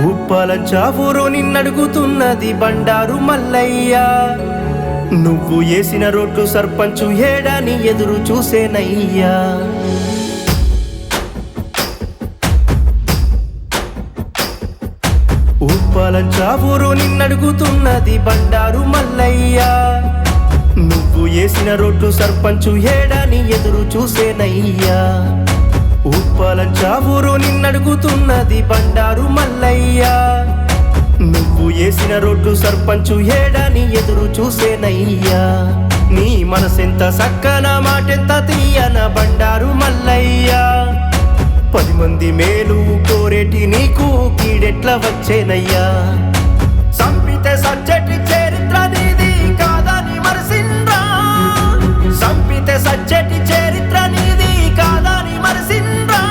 ఉప్పలంచావూరు నిన్నడుగుతున్నది బండారు మల్లయ్య. నువ్వు వేసిన రోడ్లు సర్పంచు ఏడాని ఎదురు చూసేనయ్యా. ఉప్పలంచావూరు నిన్నడుగుతున్నది బండారు మల్లయ్య. నువ్వు వేసిన రోడ్లు సర్పంచు ఏడాని ఎదురు చూసేనయ్యా. ఉప్పలంచావూరు నిన్నడుగుతున్నది బండారు మల్లయ్య. నువ్వు వేసిన రోడ్లు సర్పంచు ఏడాని ఎదురు చూసేనయ్యా. నీ మనసెంత సక్కన మాటెంత తీయన బండారు మల్లయ్య. 10 మంది మేలు కోరేటి నీకు కీడెట్ల వచ్చేనయ్యా. సంపితే సచ్చటి చరిత్ర నీది కాదని మరసిండ్రా. సంపితే సచ్చటి చరిత్ర నీది కాదని మరసిండ్రా.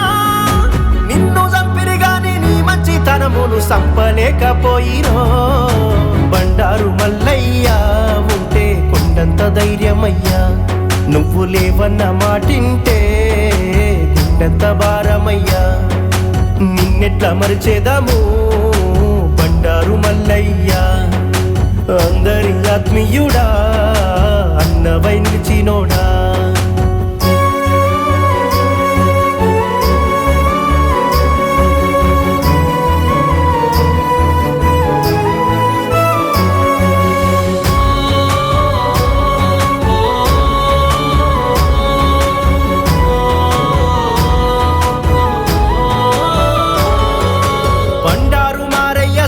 నిన్ను చంపిరి గాని నీ మంచితనమును సంపలేకపోయినో. బండారు మల్లయ్య ఉంటే కొండంత ధైర్యమయ్యా. నువ్వు లేవన్న మాటింటే గుండెంత భారమయ్యా. నిన్నెట్లా మరిచేదాము బండారు మల్లయ్య. అందరి ఆత్మీయుడా అన్నవై నిలిచినోడా.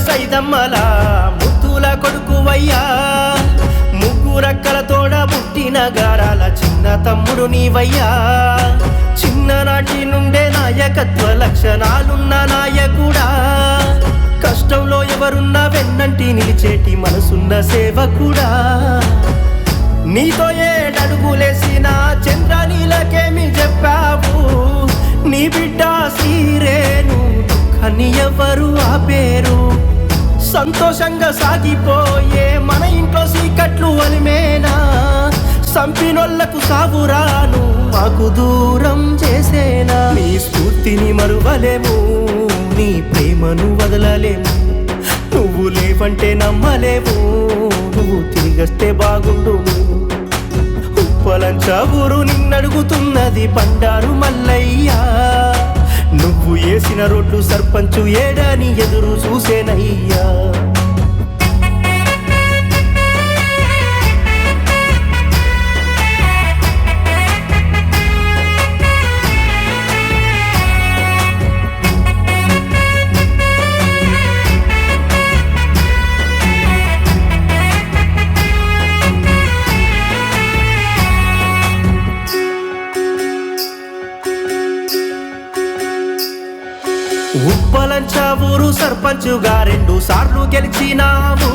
సైదమ్మల ముద్దుల కొడుకువయ్యా. ముగ్గురక్కల తోడ పుట్టిన గారాల చిన్న తమ్ముడు నీవయ్యా. చిన్ననాటి నుండే నాయకత్వ లక్షణాలున్న నాయకుడా. కష్టంలో ఎవరున్నా వెన్నంటి నిలిచేటి మనసున్న సేవకుడా. నీతో ఏడడుగులేసిన చంద్రనీలకేమి చెప్పావు. నీ బిడ్డ సీరేను దుఃఖాన్ని ఎవరు ఆపేరు. సంతోషంగా సాగిపోయే మన ఇంట్లో సీకట్లు అలిమేనా. సంపినోళ్లకు సావురాను మాకు దూరం చేసేనా. నీ స్ఫూర్తిని మరువలేము, నీ ప్రేమను వదలలేము. నువ్వు లేవంటే నమ్మలేము, నువ్వు తిరిగొస్తే బాగుండు. ఉప్పలంచావూరు నిన్నడుగుతున్నది బండారు మల్లయ్య. నువ్వు వేసిన రోడ్లు సర్పంచు ఏడాని ఎదురు చూసేనయ్యా. ఉప్పలంచావూరు సర్పంచుగా 2 సార్లు గెలిచినావు.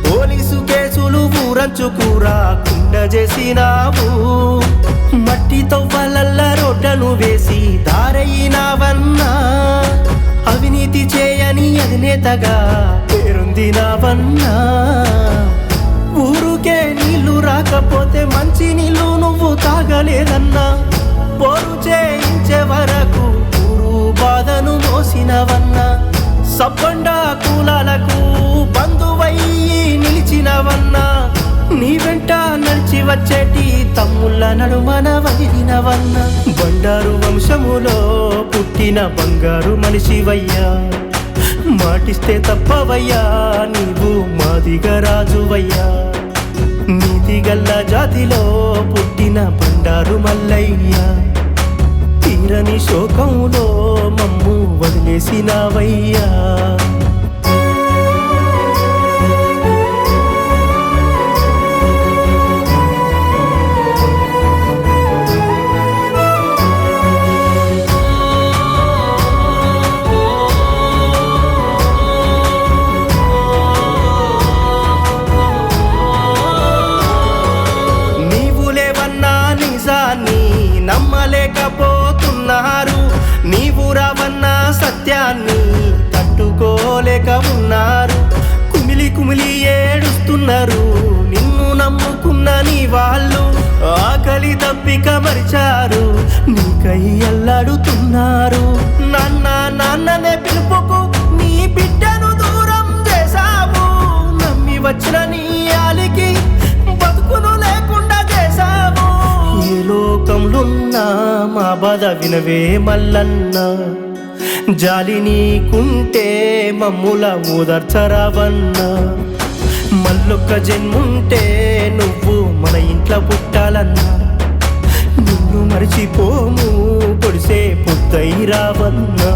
పోలీసు కేసులు ఊరంచుకురాకుండ చేసినావు. మట్టి తవ్వలల్ల రోడ్లను వేసి దారయినావన్నా. అవినీతి చేయని అధినేతగా పేరొందినావన్నా. ఊరుకే నీళ్లు రాకపోతే మంచి నీళ్లు నువ్వు తాగలేదన్నా. పోరు చేయించే వరకు బాధను మోసినవన్నా. సబ్బండా కులాలకు బంధువయ్యి నిలిచినవన్నా. నీ వెంట నడిచి వచ్చేటి తమ్ముళ్ళ నడుమన వదిలినవన్నా. బండారు వంశములో పుట్టిన బంగారు మనిషివయ్యా. మాటిస్తే తప్పవయ్యా, నీవు మాదిగ రాజువయ్యా. నీతిగల్ల జాతిలో పుట్టిన బండారు మల్లయ్య. తీరని శోకంలో మమ్ము వదిలేసినావయ్యా. నీవు లేవన్నా నిజాన్ని నమ్మలేకపోతున్నారు. నీవు రావన్నా సత్యాన్ని తట్టుకోలేక ఉన్నారు. కుమిలి కుమిలి ఏడుస్తున్నారు నిన్ను నమ్ముకున్న నీ వాళ్ళు. ఆకలి తప్పిక మరిచారు, నీకై అల్లాడుతున్నారు. నాన్న నాన్ననే పిలుపుకు నీ బాధ వినవే మల్లన్న, జాలి నీకుంటే మమ్ముల ఓదార్చరావన్నా. మల్లొక్క జన్ముంటే నువ్వు మన ఇంట్లో పుట్టాలన్నా, నిన్ను మరిచిపోము పొడిసే పొద్దై రావన్నా.